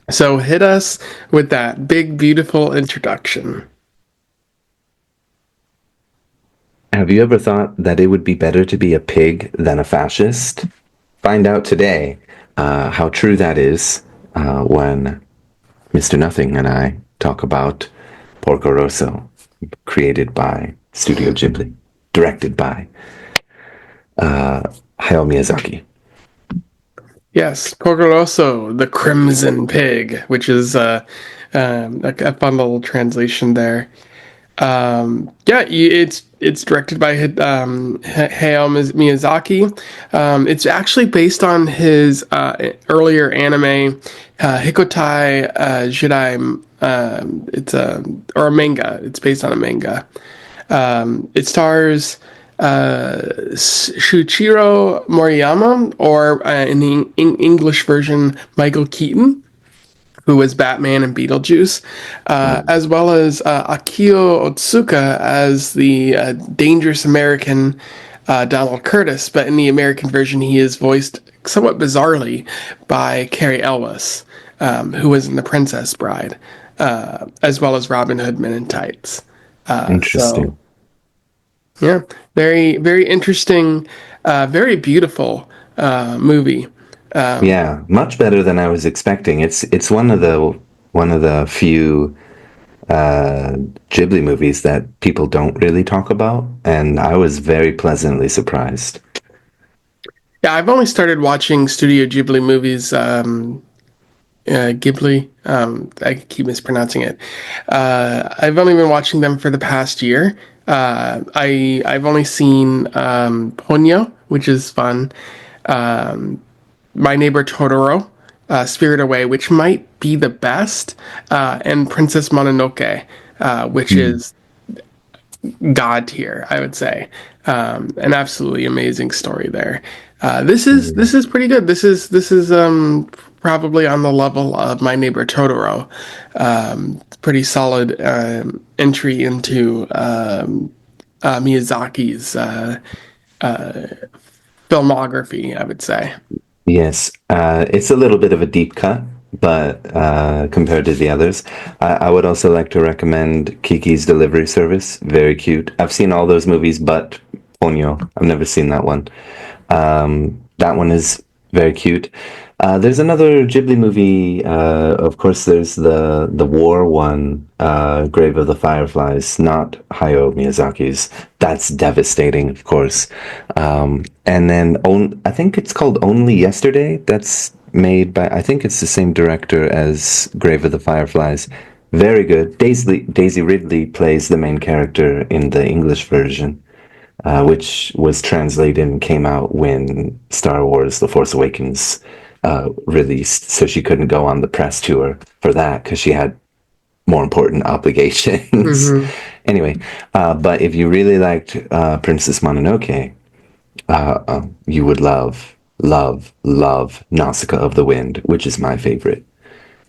So hit us with that big, beautiful introduction. Have you ever thought that it would be better to be a pig than a fascist? Find out today how true that is when Mr. Nothing and I talk about Porco Rosso, created by Studio Ghibli, directed by Hayao Miyazaki. Yes, Porco Rosso, the Crimson Pig, which is a fun little translation there. Yeah, it's directed by Hayao Miyazaki. It's actually based on his earlier anime, Hikotai Jidai. It's a or a manga. It's based on a manga. It stars Shuichiro Moriyama, or in the English version, Michael Keaton, who was Batman and Beetlejuice, as well as Akio Otsuka as the dangerous American Donald Curtis. But in the American version, he is voiced somewhat bizarrely by Carrie Elwes, who was in The Princess Bride, as well as Robin Hood Men in Tights. So Interesting. yeah, very very interesting, very beautiful movie. Yeah, much better than I was expecting. It's one of the few uh, Ghibli movies that people don't really talk about, and I was very pleasantly surprised. Yeah, I've only started watching Studio Ghibli movies. Ghibli. I keep mispronouncing it. I've only been watching them for the past year. I've only seen Ponyo, which is fun. My Neighbor Totoro, Spirit Away, which might be the best, and Princess Mononoke, which Mm. is god tier, I would say. An absolutely amazing story there. This is pretty good. This is probably on the level of My Neighbor Totoro. Pretty solid entry into Miyazaki's filmography, I would say. Yes, it's a little bit of a deep cut, but compared to the others, I would also like to recommend Kiki's Delivery Service. Very cute. I've seen all those movies, but Ponyo, I've never seen that one. That one is very cute. There's another Ghibli movie. Of course, there's the war one, Grave of the Fireflies, not Hayao Miyazaki's. That's devastating, of course. And then I think it's called Only Yesterday. That's made by, I think it's the same director as Grave of the Fireflies. Very good. Daisy Ridley plays the main character in the English version, which was translated and came out when Star Wars The Force Awakens released. So she couldn't go on the press tour for that because she had more important obligations. Hmm. Anyway, but if you really liked Princess Mononoke, you would love Nausicaa of the Wind, which is my favorite.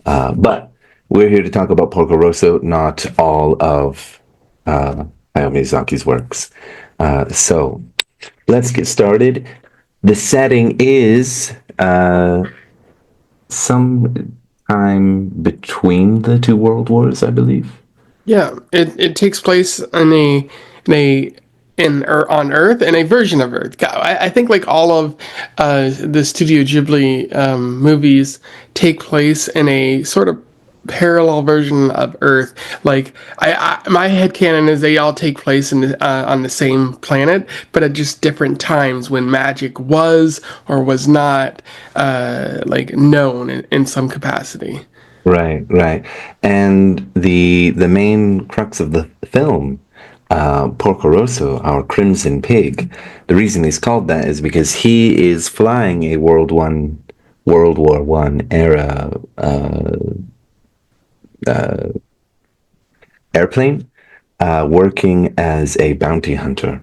But we're here to talk about Porco Rosso, not all of Hayao Miyazaki's works. So let's get started. The setting is some time between the two world wars, I believe. Yeah, it takes place in a on Earth, in a version of Earth. I think like all of the Studio Ghibli movies take place in a sort of parallel version of Earth. Like my headcanon is they all take place on the same planet, but at just different times when magic was or was not like known in some capacity. Right, right. And the main crux of the film, Porco Rosso, our crimson pig, the reason he's called that is because he is flying a World War One era airplane, working as a bounty hunter.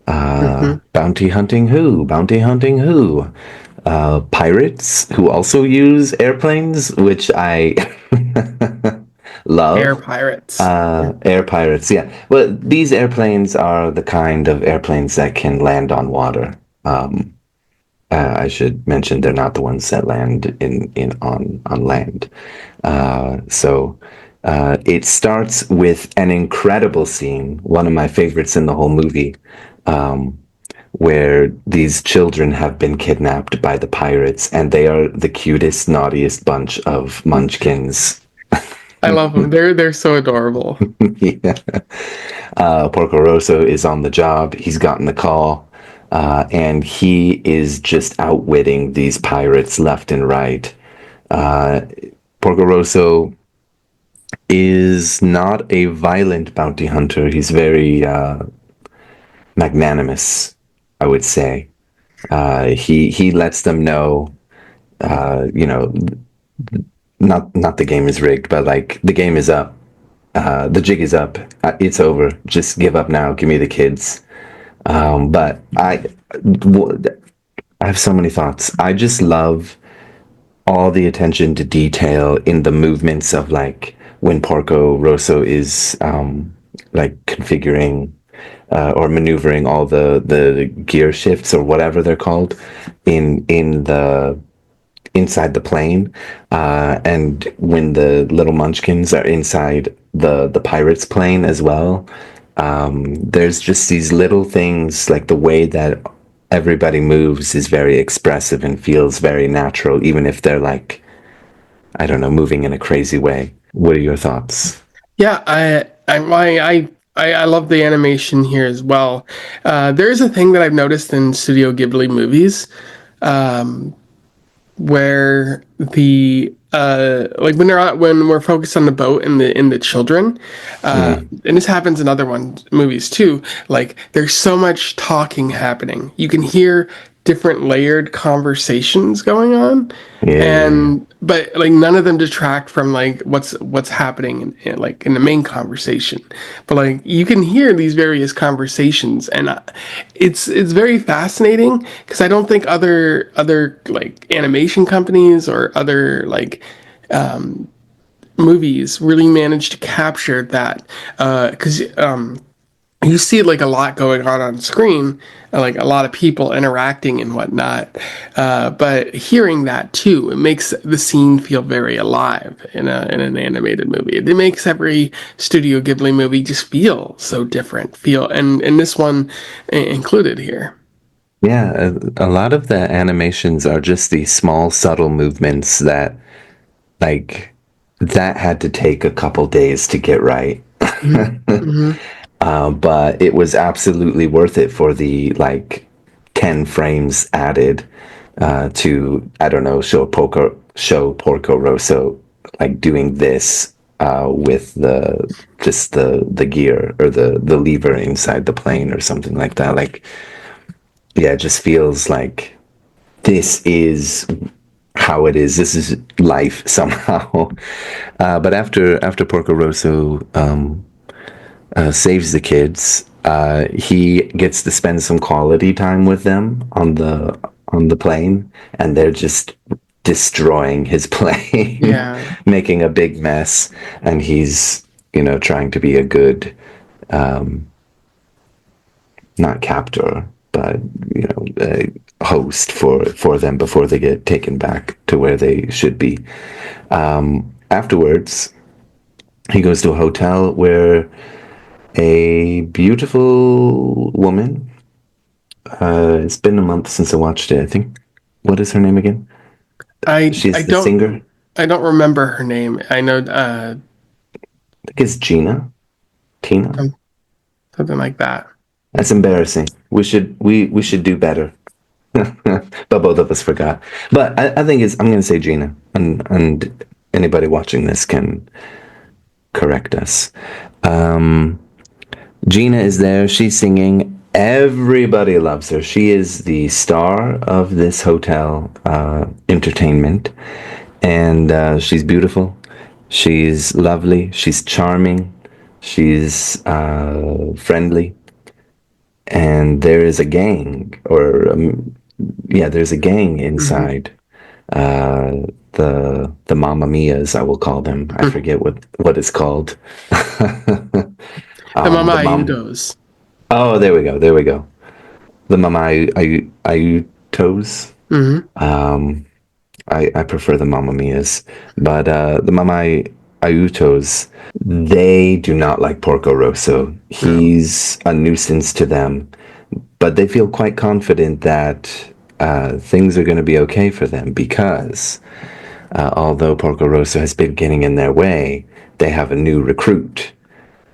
Hmm. Bounty hunting who? Bounty hunting who? Pirates who also use airplanes, which I Air love. pirates. Yeah. Air pirates, yeah. Well, these airplanes are the kind of airplanes that can land on water. I should mention they're not the ones that land in on land. So it starts with an incredible scene, one of my favorites in the whole movie, um, where these children have been kidnapped by the pirates, and they are the cutest, naughtiest bunch of munchkins. I love them. They're so adorable. Yeah. Porco Rosso is on the job. He's gotten the call, and he is just outwitting these pirates left and right. Uh, Porco Rosso is not a violent bounty hunter. He's very magnanimous, I would say. He lets them know, you know, not the game is rigged, but like the game is up. The jig is up. It's over. Just give up now. Give me the kids. But I have so many thoughts. I just love all the attention to detail in the movements of like when Porco Rosso is like configuring or maneuvering all the gear shifts or whatever they're called in the inside the plane, and when the little munchkins are inside the pirates plane as well. There's just these little things, like the way that everybody moves is very expressive and feels very natural, even if they're like, I don't know, moving in a crazy way. What are your thoughts? Yeah, I love the animation here as well. There's a thing that I've noticed in Studio Ghibli movies, where the like when we're focused on the boat and the children, Mm, and this happens in other movies too. Like there's so much talking happening. You can hear different layered conversations going on, yeah, and but like none of them detract from like what's happening like in the main conversation. But like you can hear these various conversations, and it's very fascinating because I don't think other like animation companies or other like movies really manage to capture that, because you see like a lot going on screen, like a lot of people interacting and whatnot. But hearing that too, it makes the scene feel very alive in an animated movie. It makes every Studio Ghibli movie just feel so different. And this one included here. yeah. A lot of the animations are just these small, subtle movements that, like, that had to take a couple days to get right. Hmm. Hmm. But it was absolutely worth it for the like 10 frames added to, I don't know, show Porco Rosso like doing this with the just the gear or the lever inside the plane or something like that. Like, yeah, it just feels like this is how it is. This is life somehow. But after Porco Rosso saves the kids, he gets to spend some quality time with them on the plane, and they're just destroying his plane, Yeah. making a big mess, and he's trying to be a good, not captor, but host for them before they get taken back to where they should be. Afterwards, he goes to a hotel where a beautiful woman. It's been a month since I watched it, I think. What is her name again? I I She's the don't singer. I don't remember her name. I know I think it's Gina. Tina. something like that. That's embarrassing. We should do better. But both of us forgot. But I think I'm gonna say Gina. And anybody watching this can correct us. Gina is there. She's singing. Everybody loves her. She is the star of this hotel entertainment. And she's beautiful. She's lovely. She's charming. She's friendly. And there is a gang, or yeah, there's a gang Hmm. inside. The Mamma Mias, I will call them. I forget what it's called. The Mama The mom. Ayudos. Oh, there we go. There we go. The Mama Ayutos. Hmm. I prefer the Mamma Mias, but the Mama Ayutos, they do not like Porco Rosso. No. He's a nuisance to them, but they feel quite confident that things are going to be okay for them because although Porco Rosso has been getting in their way, they have a new recruit,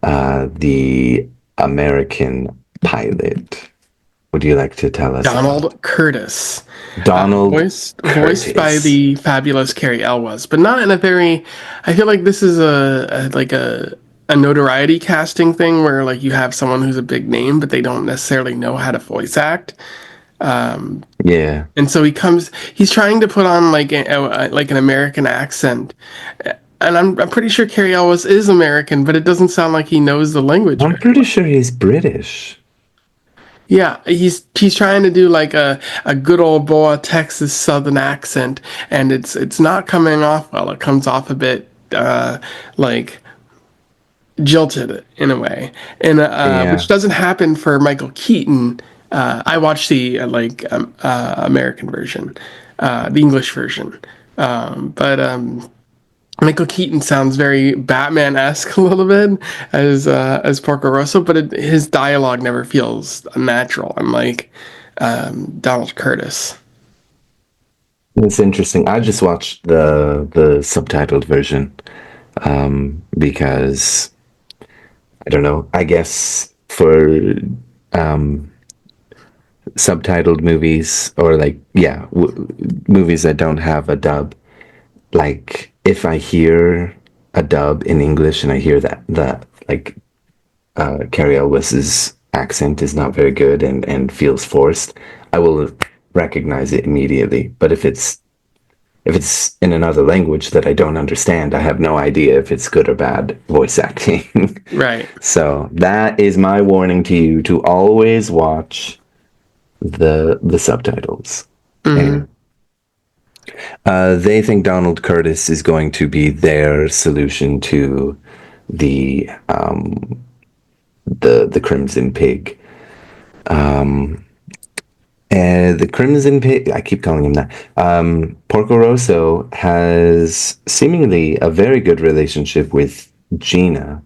the American pilot. Would you like to tell us about Donald Curtis, Donald voiced by Curtis? the fabulous Carrie Elwes, but not in a very. I feel like this is a notoriety casting thing where like you have someone who's a big name, but they don't necessarily know how to voice act. Yeah, And so he's trying to put on like an American accent, and I'm pretty sure Carrie Elwes is American, but it doesn't sound like he knows the language I'm very pretty well. sure he's British. Yeah, he's trying to do like a good old boy Texas Southern accent, and it's not coming off well. It comes off a bit like jilted in a way, and which Yeah, doesn't happen for Michael Keaton. I watched the American version, the English version, but Michael Keaton sounds very Batman-esque a little bit as Porco Rosso, but his dialogue never feels natural, unlike Donald Curtis. it's interesting. I just watched the subtitled version because I don't know. I guess for um, subtitled movies or like yeah, movies that don't have a dub, like if I hear a dub in English and I hear that like Carrie Elwes's accent is not very good and feels forced, I will recognize it immediately. But if it's in another language that I don't understand, I have no idea if it's good or bad voice acting. Right. So that is my warning to you to always watch the subtitles. Hmm. And they think Donald Curtis is going to be their solution to the Crimson Pig. And the Crimson Pig, I keep calling him that. Porco Rosso has seemingly a very good relationship with Gina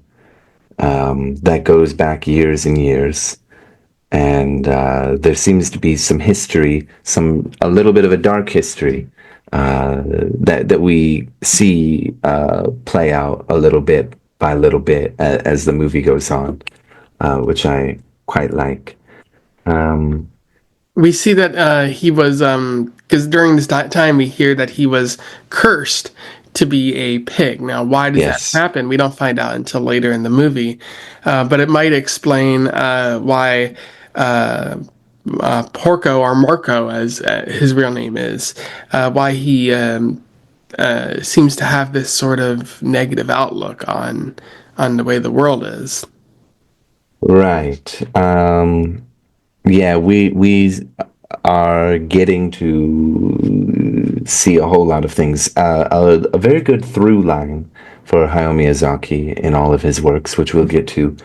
that goes back years and years. And there seems to be some history, some a little bit of a dark history that we see play out a little bit by little bit as the movie goes on, which I quite like. Um, We see that he was because during this time we hear that he was cursed to be a pig. Now, why does that yes, happen? We don't find out until later in the movie, but it might explain why Porco or Marco, as his real name is, why he seems to have this sort of negative outlook on the way the world is. right. Yeah, we are getting to see a whole lot of things. A very good through line for Hayao Miyazaki in all of his works, which we'll get to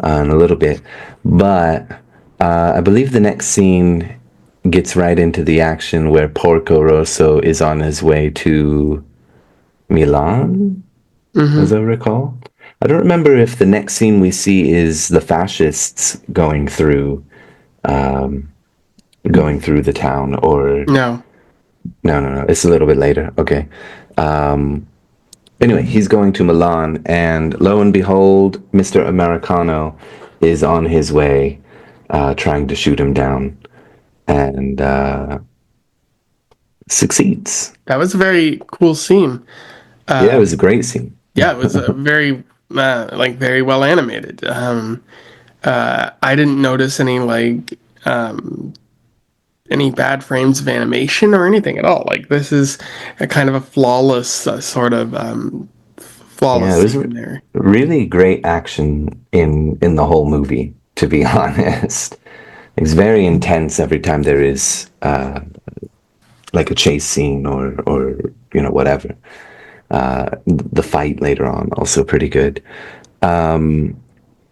in a little bit. But I believe the next scene gets right into the action where Porco Rosso is on his way to Milan, as Hmm. I recall. I don't remember if the next scene we see is the fascists going through the town or No, no, it's a little bit later. Okay. Anyway, he's going to Milan, and lo and behold, Mr. Americano is on his way, trying to shoot him down, and succeeds. that was a very cool scene. Yeah, it was a great scene. Yeah, it was a very like very well animated. I didn't notice any bad frames of animation or anything at all. Like this is a kind of a flawless sort of flawless Yeah, it was scene there. really great action in the whole movie. To be honest, it's very intense every time there is like a chase scene or whatever. The fight later on also pretty good.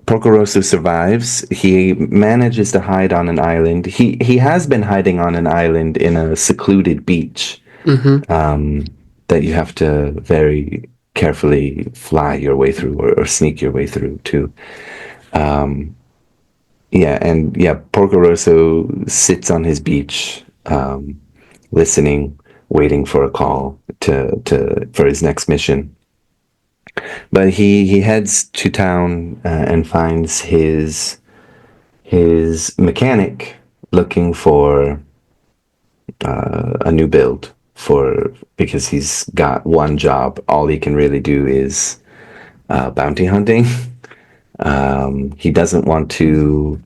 Porco Rosso survives. He manages to hide on an island. He has been hiding on an island in a secluded beach Mm-hmm. that you have to very carefully fly your way through or sneak your way through to. Yeah, and yeah, Porco Rosso sits on his beach, listening, waiting for a call to for his next mission. But he heads to town and finds his mechanic looking for a new build for because he's got one job. All he can really do is bounty hunting. He doesn't want to.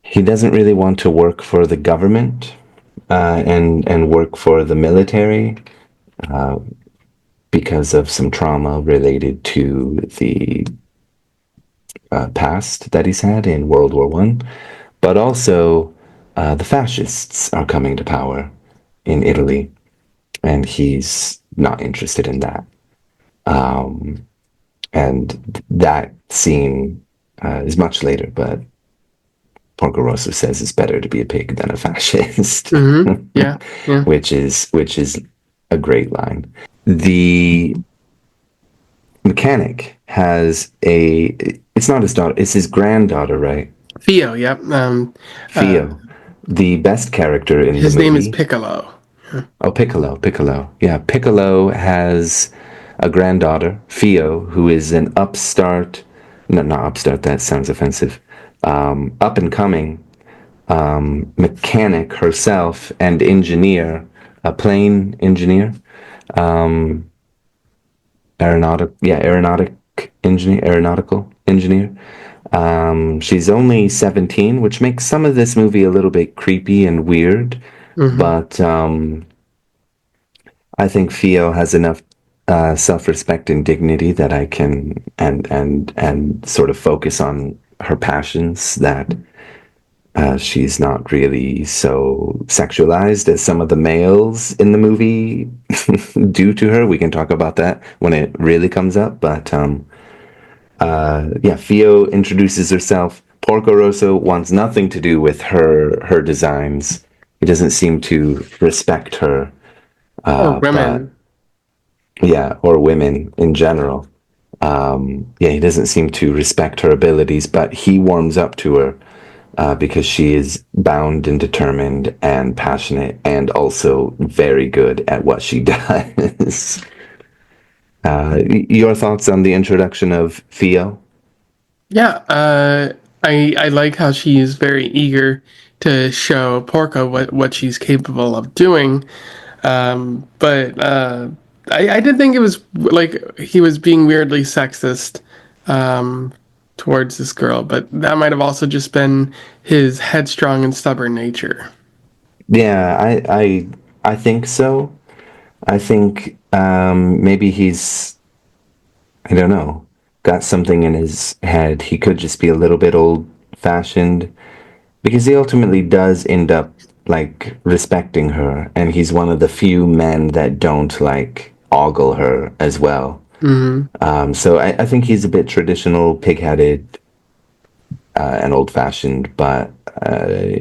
He doesn't really want to work for the government and work for the military because of some trauma related to the past that he's had in World War One, but also the fascists are coming to power in Italy, and he's not interested in that. And that scene is much later, but Porco Rosso says it's better to be a pig than a fascist, Mm-hmm. Yeah. Yeah. which is a great line. The mechanic has a. It's not his daughter. It's his granddaughter, right? Theo. Yep. Uh, Theo, the best character in the his name is movie. Piccolo. Oh, Piccolo. Yeah, Piccolo has a granddaughter, Fio, who is an upstart. No, not upstart. That sounds offensive. Up and coming mechanic herself and engineer, a plane engineer, aeronautical engineer. She's only 17, which makes some of this movie a little bit creepy and weird, Mm-hmm. but I think Fio has enough self-respect and dignity that I can and sort of focus on her passions that she's not really so sexualized as some of the males in the movie do to her. We can talk about that when it really comes up. But yeah, Fio introduces herself. Porco Rosso wants nothing to do with her designs. He doesn't seem to respect her, Or but women. yeah, or women in general. Yeah, he doesn't seem to respect her abilities, but he warms up to her because she is bound and determined and passionate and also very good at what she does. Your thoughts on the introduction of Theo? Yeah. I like how she is very eager to show Porco what she's capable of doing. But I did think it was like he was being weirdly sexist um, towards this girl, but that might have also just been his headstrong and stubborn nature. Yeah, I think so. I think maybe he's I don't know got something in his head. He could just be a little bit old fashioned because he ultimately does end up like respecting her, and he's one of the few men that don't like ogle her as well. Hmm. So I think he's a bit traditional, pig-headed, and old-fashioned, but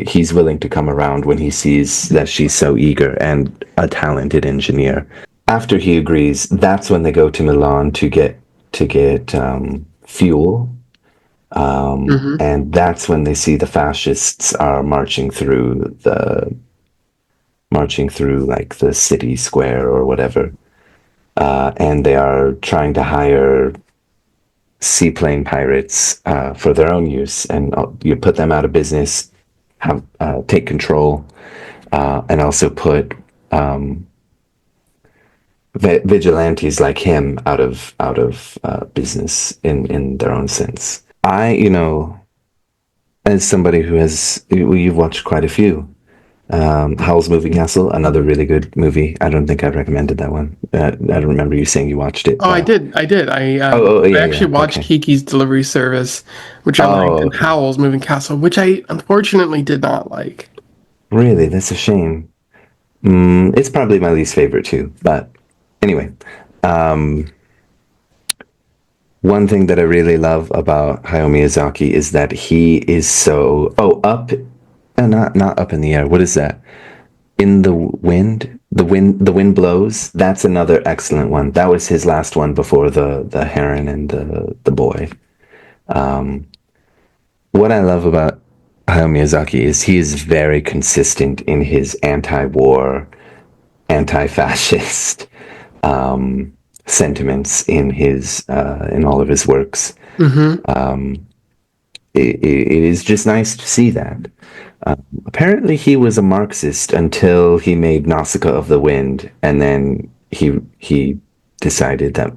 he's willing to come around when he sees that she's so eager and a talented engineer. After he agrees, that's when they go to Milan to get fuel, Hmm. and that's when they see the fascists are marching through like the city square or whatever, and they are trying to hire seaplane pirates for their own use, and you put them out of business, have take control, and also put vigilantes like him out of business in their own sense. As somebody who has you've watched quite a few. Howl's Moving Castle, another really good movie. I don't think I recommended that one. I don't remember you saying you watched it, Oh, I but did. I did. oh, I yeah, actually yeah, watched okay. Kiki's Delivery Service, which I liked, Oh, and okay. Howl's Moving Castle, which I unfortunately did not like. Really, that's a shame. It's probably my least favorite too. But anyway, one thing that I really love about Hayao Miyazaki is that he is so up, not up in the air. What is that? In the wind, the wind blows. That's another excellent one. That was his last one before the heron and the boy. Um, what I love about Hayao Miyazaki is he is very consistent in his anti-war, anti-fascist sentiments in all of his works. Mm-hmm. It is just nice to see that. Apparently, he was a Marxist until he made Nausicaa of the Wind, and then he decided that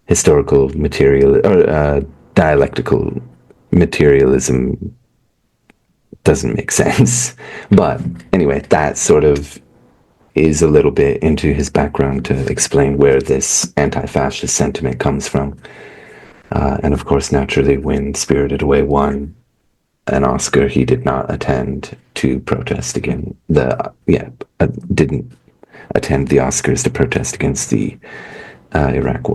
historical material or dialectical materialism doesn't make sense. But anyway, that sort of is a little bit into his background to explain where this anti-fascist sentiment comes from. And of course, naturally, when Spirited Away won an Oscar, he did not attend to protest again. Didn't attend the Oscars to protest against the Iraq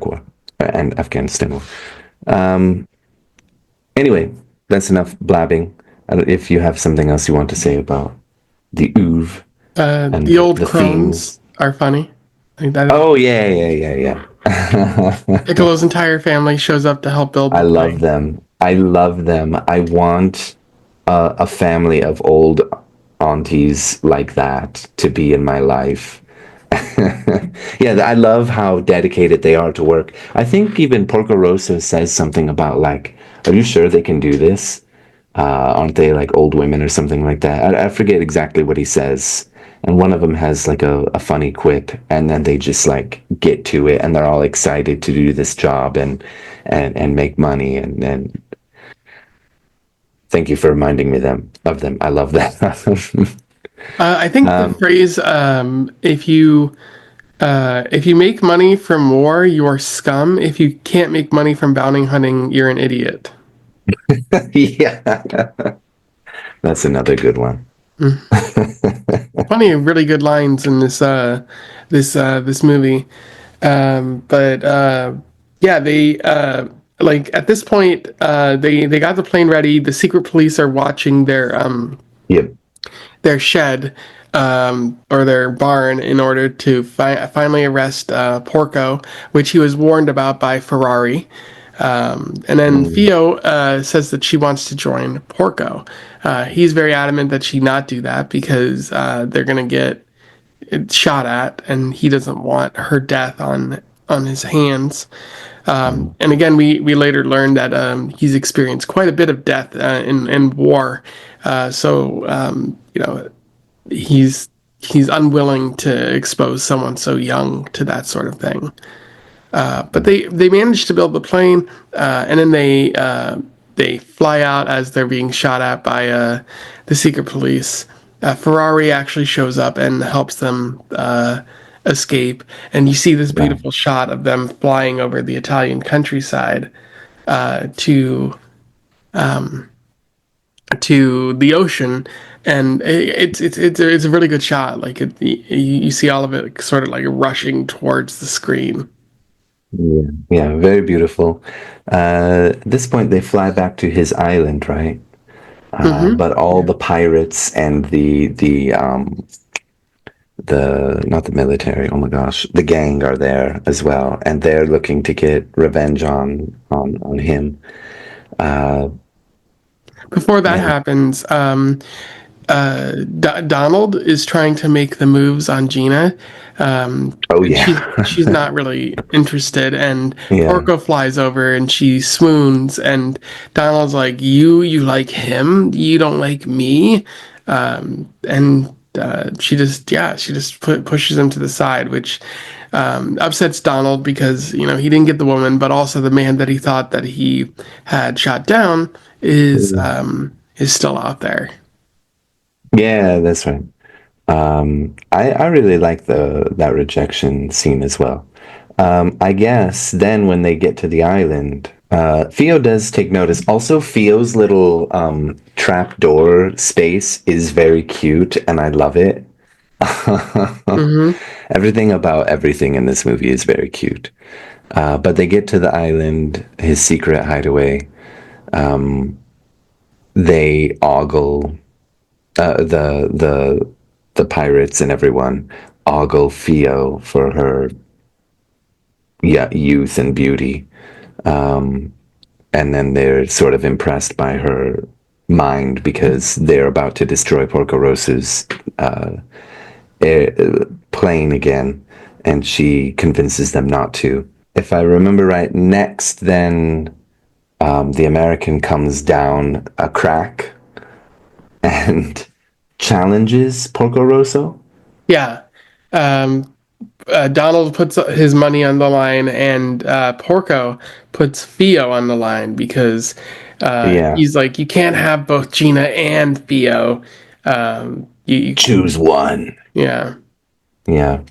War, and Afghanistan War. Um, anyway, that's enough blabbing. If you have something else you want to say about the oeuvre The and old the crones themes. are funny. Like that, Oh yeah, yeah, yeah. Piccolo's entire family shows up to help build I the love plane. them. I love them. I want a family of old aunties like that to be in my life. Yeah, I love how dedicated they are to work. I think even Porco Rosso says something about like, "Are you sure they can do this? Aren't they like old women or something like that?" I forget exactly what he says. And one of them has like a funny quip, and then they just like get to it, and they're all excited to do this job and make money. And thank you for reminding me of them. I love that. I think the phrase if you make money from war, you're scum. If you can't make money from bounty hunting, you're an idiot. Yeah, that's another good one. Plenty of really good lines in this movie. But yeah, they like at this point they got the plane ready. The secret police are watching Yep. their shed or their barn in order to finally arrest Porco, which he was warned about by Ferrari. And then Mm, Theo says that she wants to join Porco. He's very adamant that she not do that because they're going to get shot at, and he doesn't want her death on his hands. mm, And again, we later learned that he's experienced quite a bit of death in war. So you know he's unwilling to expose someone so young to that sort of thing. But they managed to build the plane, and then they fly out as they're being shot at by the secret police. Ferrari actually shows up and helps them escape, and you see this yeah. beautiful shot of them flying over the Italian countryside to the ocean, and it's a really good shot. Like you see all of it sort of like rushing towards the screen. Yeah, yeah, very beautiful. At this point, they fly back to his island, right? Hmm. But all the pirates and the not the military, oh my gosh, the gang are there as well, and they're looking to get revenge on him. Uh, Before that Man, happens, Donald is trying to make the moves on Gina, oh and yeah, she's not really interested. And yeah, Porco flies over and she swoons, and Donald's like, "You like him? You don't like me?" And she just pushes him to the side, which upsets Donald because he didn't get the woman, but also the man that he thought that he had shot down is still out there. yeah, that's right. I really like the that rejection scene as well. I guess then when they get to the island, Theo does take notice. Also, Theo's little trap door space is very cute, and I love it. Mm-hmm. Everything about everything in this movie is very cute. But they get to the island, his secret hideaway. They ogle the pirates and everyone ogle Theo for her, yeah, youth and beauty, and then they're sort of impressed by her mind because they're about to destroy Porco Rosso's plane again, and she convinces them not to. If I remember right, next then the American comes down a crack and challenges Porco Rosso. Yeah. Um, Donald puts his money on the line, and Porco puts Theo on the line because Yeah, he's like, you can't have both Gina and Theo. choose one. Yeah. Yeah.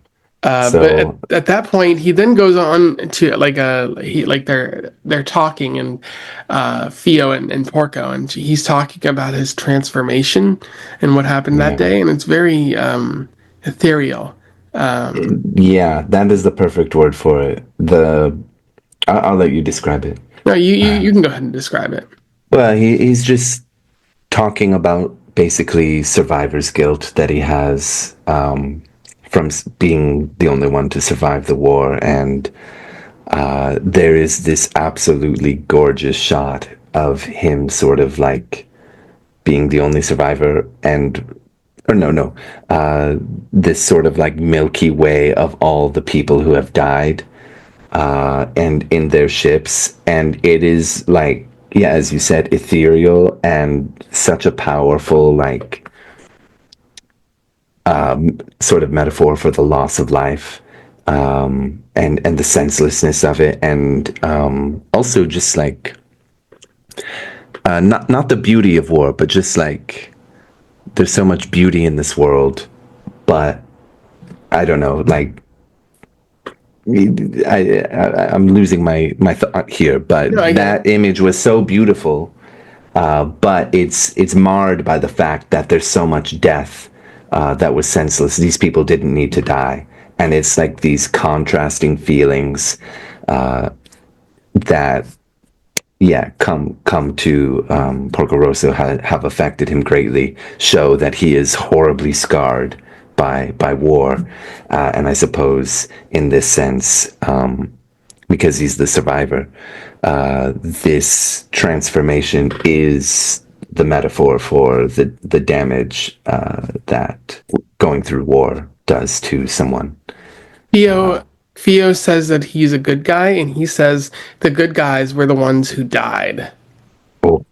But So at that point, he then goes on to they're talking, and Theo and Porco, and he's talking about his transformation and what happened that yeah, day, and it's very ethereal. Um, yeah, that is the perfect word for it. I'll let you describe it. no, you can go ahead and describe it. Well, he's just talking about basically survivor's guilt that he has from being the only one to survive the war. And there is this absolutely gorgeous shot of him sort of like being the only survivor and or no no this sort of like milky way of all the people who have died and in their ships, and it is like, yeah, as you said, ethereal and such a powerful like sort of metaphor for the loss of life, and the senselessness of it, and also just like not the beauty of war, but just like there's so much beauty in this world, but I don't know, like I'm losing my thought here, but No, I get it. that image was so beautiful, but it's marred by the fact that there's so much death that was senseless. These people didn't need to die, and it's like these contrasting feelings that, yeah, come to Porco Rosso have affected him greatly. Show that he is horribly scarred by war, and I suppose in this sense, because he's the survivor, this transformation is the metaphor for the damage that going through war does to someone. Theo says that he's a good guy, and he says the good guys were the ones who died. Oh,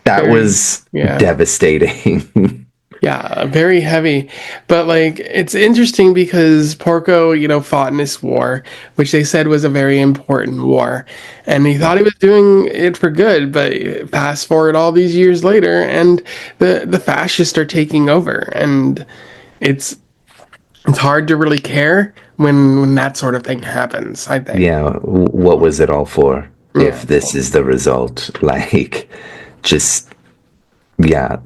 that Very, was yeah. devastating. Yeah, very heavy. But like it's interesting because Porco, fought in this war, which they said was a very important war. And he thought he was doing it for good, but fast forward all these years later and the fascists are taking over. And it's it's hard to really care when that sort of thing happens, I think. Yeah, what was it all for if Yeah. this is the result? Like, just, yeah,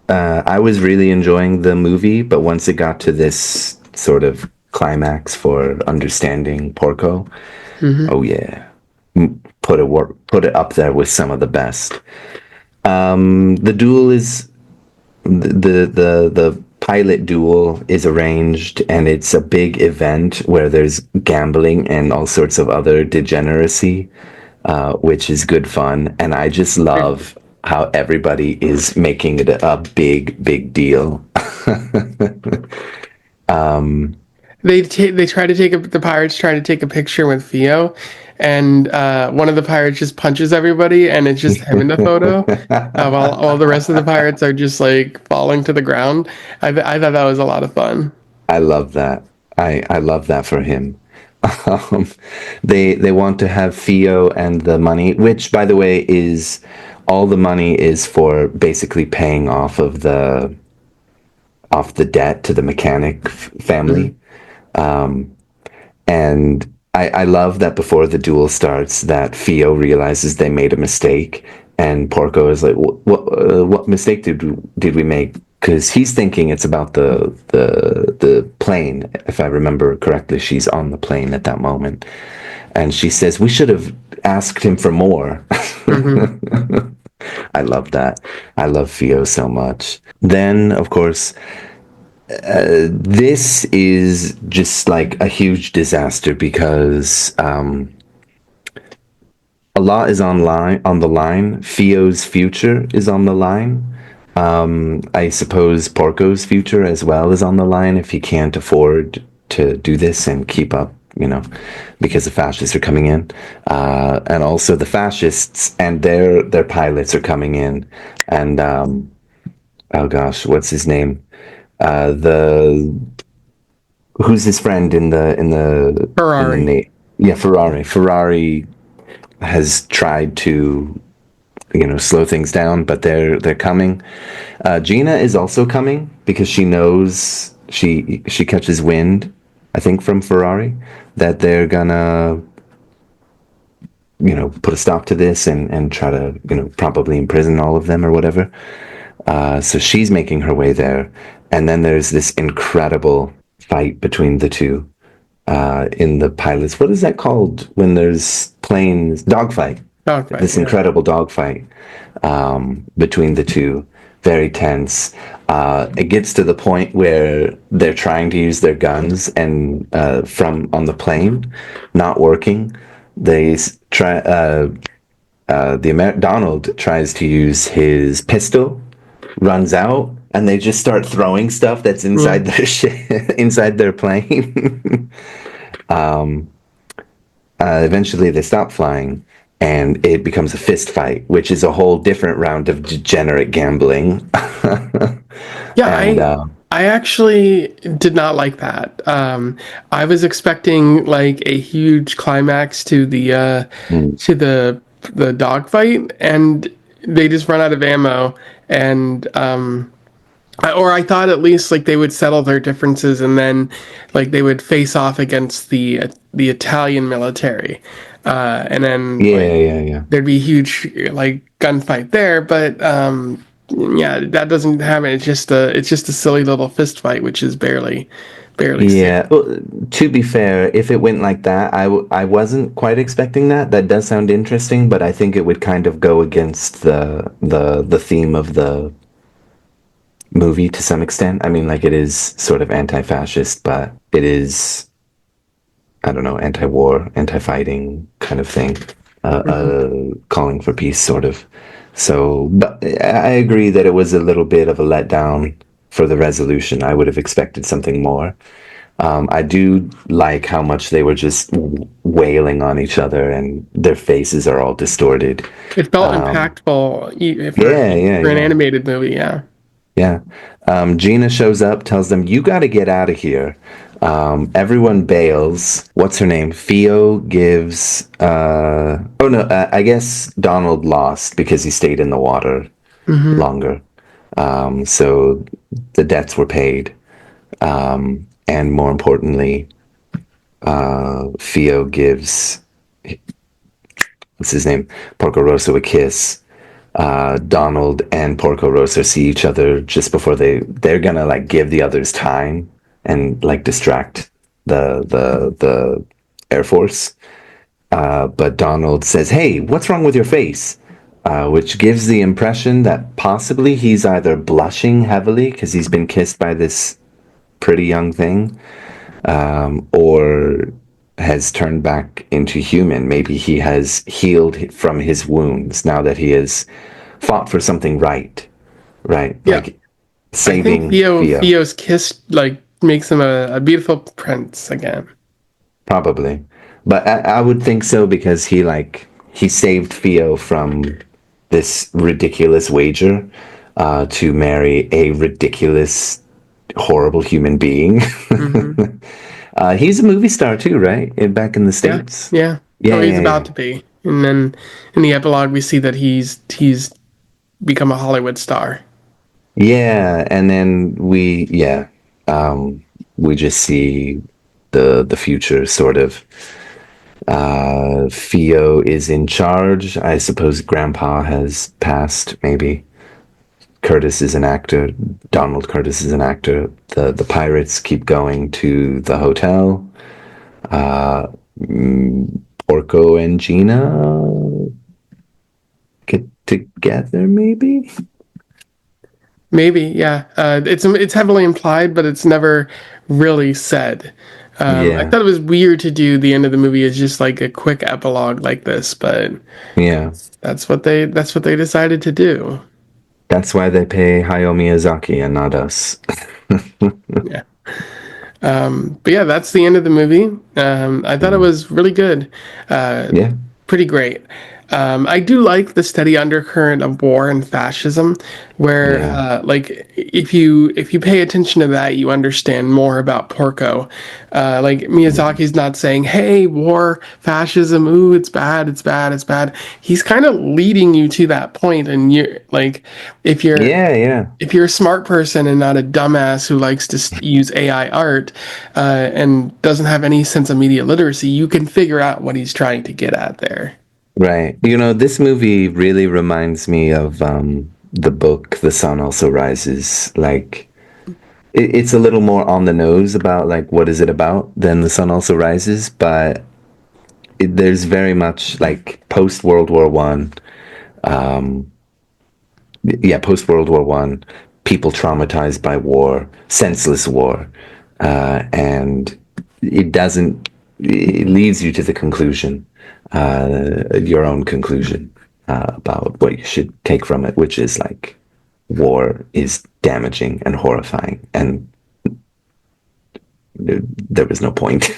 I was really enjoying the movie, but once it got to this sort of climax for understanding Porco, Hmm. oh yeah, put it up there with some of the best. The duel is the pilot duel is arranged, and it's a big event where there's gambling and all sorts of other degeneracy, which is good fun. And I just love how everybody is making it a big deal. They try to the pirates try to take a picture with Theo, and one of the pirates just punches everybody, and it's just him in the photo, while all the rest of the pirates are just like falling to the ground. I thought that was a lot of fun. I love that. I love that for him. Um, they want to have Theo and the money, which, by the way, is all the money is for basically paying off the debt to the mechanic Mhm. family. And I love that before the duel starts, that Theo realizes they made a mistake, and Porco is like, "What mistake did we make?" because he's thinking it's about the plane. If I remember correctly, she's on the plane at that moment, and she says we should have asked him for more. Hmm. I love that. I love Theo so much. Then, of course, this is just like a huge disaster because a lot is on the line. Theo's future is on the line. I suppose Porco's future as well is on the line if he can't afford to do this and keep up, because the fascists are coming in, and also the fascists and their pilots are coming in, and oh gosh, what's his name? The Who's his friend in the Ferrari. Yeah, Ferrari. Ferrari has tried to slow things down, but they're coming. Gina is also coming because she knows she catches wind, I think, from Ferrari that they're gonna put a stop to this and try to probably imprison all of them or whatever. So she's making her way there, and then there's this incredible fight between the two in the pilots. What is that called when there's planes? Dogfight. Dogfight. This Yeah. incredible dogfight between the two, very tense. It gets to the point where they're trying to use their guns and from on the plane, not working. They try. Donald tries to use his pistol, runs out, and they just start throwing stuff that's Yeah. inside their inside their plane. Eventually, they stop flying, and it becomes a fist fight, which is a whole different round of degenerate gambling. Yeah, and I actually did not like that. I was expecting like a huge climax to mm, the dogfight, and they just run out of ammo. And or I thought at least like they would settle their differences, and then like they would face off against the Italian military, and then yeah, like yeah, yeah. there'd be a huge like gunfight there. But yeah, that doesn't happen. It's just a silly little fist fight, which is barely Yeah, saved. well, to be fair, if it went like that, I wasn't quite expecting that. That does sound interesting, but I think it would kind of go against the theme of the movie to some extent. I mean, like it is sort of anti-fascist, but it is, I don't know, anti-war, anti-fighting kind of thing, Hmm. calling for peace, sort of. So, but I agree that it was a little bit of a letdown for the resolution. I would have expected something more. I do like how much they were just wailing on each other, and their faces are all distorted. It felt Um, impactful yeah, yeah, for an yeah. animated movie. Yeah. Yeah. Gina shows up, tells them, "You got to get out of here." Everyone bails. What's her name? Theo gives. Oh no, I guess Donald lost because he stayed in the water Hmm. longer. So the debts were paid. And more importantly, Theo gives, what's his name? Porco Rosso a kiss. Donald and Porco Rosso see each other just before they're gonna like give the others time and like distract the Air Force. But Donald says, "Hey, what's wrong with your face?" Which gives the impression that possibly he's either blushing heavily because he's been kissed by this pretty young thing, or has turned back into human. Maybe he has healed from his wounds now that he has fought for something right, right? Yeah. Like I think saving Theo, Theo's kiss like makes him a beautiful prince again. probably. But I would think so because he saved Theo from this ridiculous wager to marry a ridiculous, horrible human being. Hmm. He's a movie star too, right? Back in the Yeah, States. yeah. Yeah, Oh, he's yeah, about yeah. to be. And then in the epilogue, we see that he's become a Hollywood star. Yeah, and then we just see the future sort of. Theo is in charge. I suppose Grandpa has passed, maybe Curtis is an actor. Donald Curtis is an actor. The pirates keep going to the hotel. Uh, Porco and Gina get together, maybe. Maybe, yeah. It's heavily implied, but it's never really said. I Yeah, thought it was weird to do the end of the movie as just like a quick epilogue like this, but yeah. that's what they decided to do. That's why they pay Hayao Miyazaki and not us. Yeah. But yeah, that's the end of the movie. I thought it Mm. was really good. Uh, Yeah, Pretty great. I do like the steady undercurrent of war and fascism, where yeah, like if you pay attention to that, you understand more about Porco. Like mm, Miyazaki's not saying, "Hey, war, fascism, ooh, it's bad, it's bad, it's bad." He's kind of leading you to that point, and you're like, if you're yeah, yeah. if you're a smart person and not a dumbass who likes to use AI art and doesn't have any sense of media literacy, you can figure out what he's trying to get at there. Right. This movie really reminds me of the book The Sun Also Rises. Like it's a little more on the nose about like what is it about than The Sun Also Rises, but there's very much like post World War One. Yeah, post World War One, people traumatized by war, senseless war, and it doesn't. It leads you to the conclusion, your own conclusion about what you should take from it, which is like war is damaging and horrifying, and there was no point.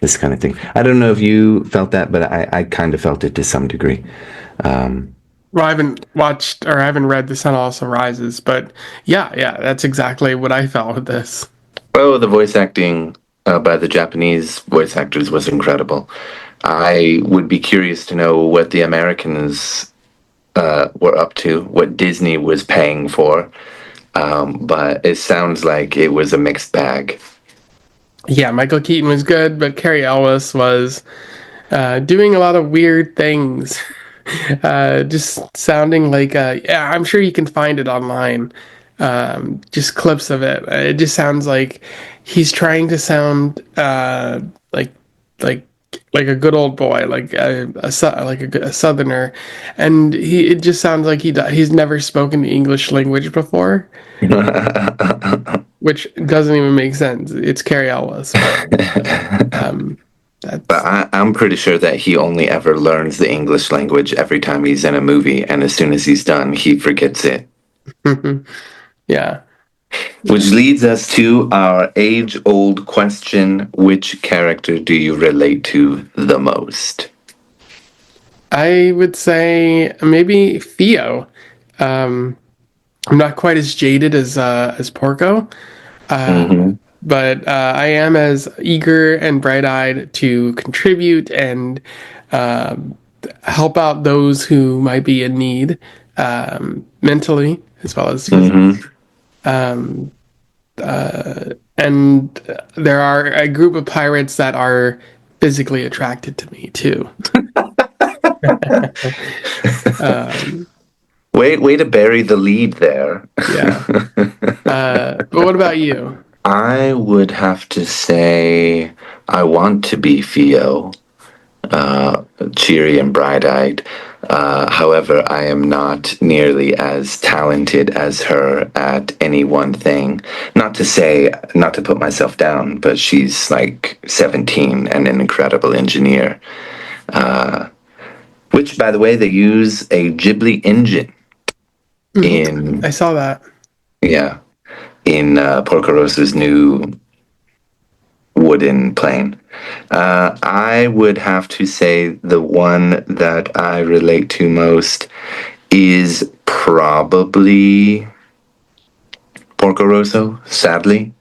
This kind of thing. I don't know if you felt that, but I kind of felt it to some degree. Um, Well, I haven't watched or I haven't read The Sun Also Rises, but yeah, that's exactly what I felt with this. Oh, the voice acting by the Japanese voice actors was incredible. I would be curious to know what the Americans were up to, what Disney was paying for, but it sounds like it was a mixed bag. Yeah, Michael Keaton was good, but Carrie Ellis was doing a lot of weird things. Just sounding like, yeah, I'm sure you can find it online. Just clips of it. It just sounds like he's trying to sound like like like a good old boy, like a southerner, and it just sounds like he's never spoken the English language before, which doesn't even make sense. It's Carrie Ellis, but um, But that's I'm pretty sure that he only ever learns the English language every time he's in a movie, and as soon as he's done, he forgets it. yeah. Which leads us to our age old question: which character do you relate to the most? I would say maybe Theo. Um, I'm not quite as jaded as Porco, Mm-hmm. but I am as eager and bright-eyed to contribute and um, help out those who might be in need mentally as well as physically. Mm-hmm. And there are a group of pirates that are physically attracted to me too. Um, Way to bury the lead there. yeah. But what about you? I would have to say I want to be Theo, cheery and bright-eyed. However, I am not nearly as talented as her at any one thing. Not to say, not to put myself down, but she's like 17 and an incredible engineer. Which, by the way, they use a Ghibli engine in, I saw that. yeah, in Porco Rosso's new wooden plane. I would have to say the one that I relate to most is probably Porco Rosso, sadly.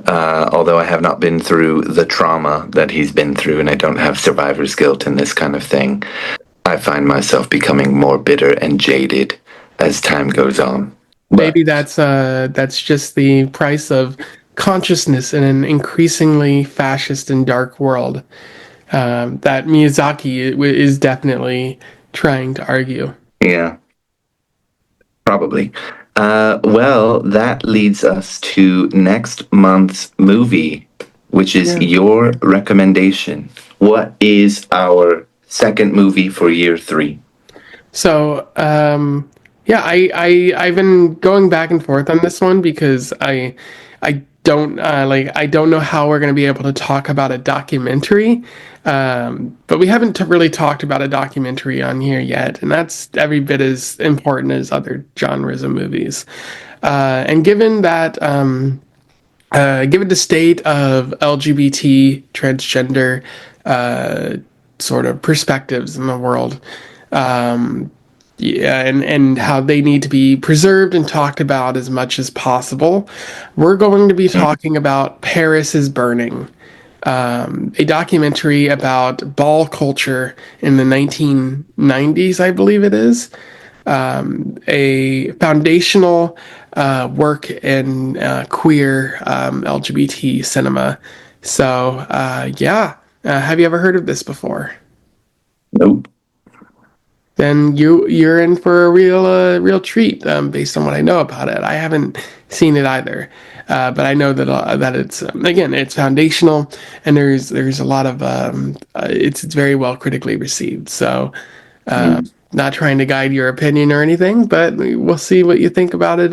Although I have not been through the trauma that he's been through and I don't have survivor's guilt and this kind of thing, I find myself becoming more bitter and jaded as time goes on. Maybe But that's just the price of consciousness in an increasingly fascist and dark world that Miyazaki is definitely trying to argue. yeah, Probably. Well, that leads us to next month's movie, which is Yeah. your recommendation. What is our second movie for year three? So, yeah, I've been going back and forth on this one because I don't I don't know how we're going to be able to talk about a documentary, but we haven't really talked about a documentary on here yet, and that's every bit as important as other genres of movies. And given the state of LGBT transgender sort of perspectives in the world, yeah, and how they need to be preserved and talked about as much as possible. We're going to be talking about Paris is Burning, a documentary about ball culture in the 1990s, I believe it is. A foundational work in queer LGBT cinema. So, yeah. Have you ever heard of this before? Nope. Then you're in for a real treat based on what I know about it. I haven't seen it either, but I know that it's again it's foundational and there's a lot of it's very well critically received. So Mm, not trying to guide your opinion or anything, but we'll see what you think about it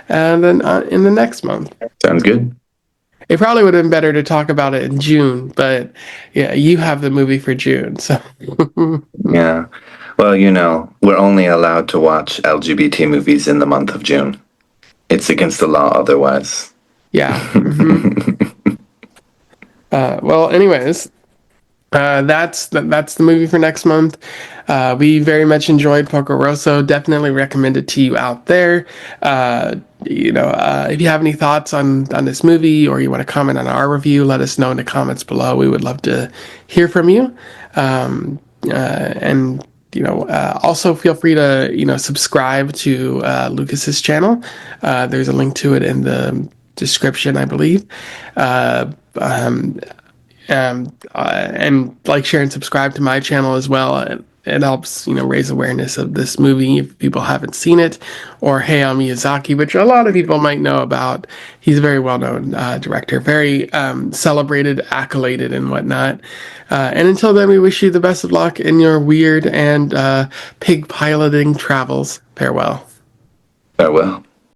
and then in the next month. sounds good. It probably would have been better to talk about it in June, but yeah, you have the movie for June, so Yeah. Well, we're only allowed to watch LGBT movies in the month of June. It's against the law otherwise. yeah. Well, anyways, that's the movie for next month. We very much enjoyed Porco Rosso. Definitely recommend it to you out there. If you have any thoughts on this movie or you want to comment on our review, let us know in the comments below. We would love to hear from you. And also feel free to subscribe to Lucas's channel. There's a link to it in the description, I believe. And like, share, and subscribe to my channel as well. It helps, raise awareness of this movie if people haven't seen it, or Hayao Miyazaki, which a lot of people might know about. He's a very well-known director, very celebrated, accoladed, and whatnot. And until then, we wish you the best of luck in your weird and pig piloting travels. Farewell. Farewell.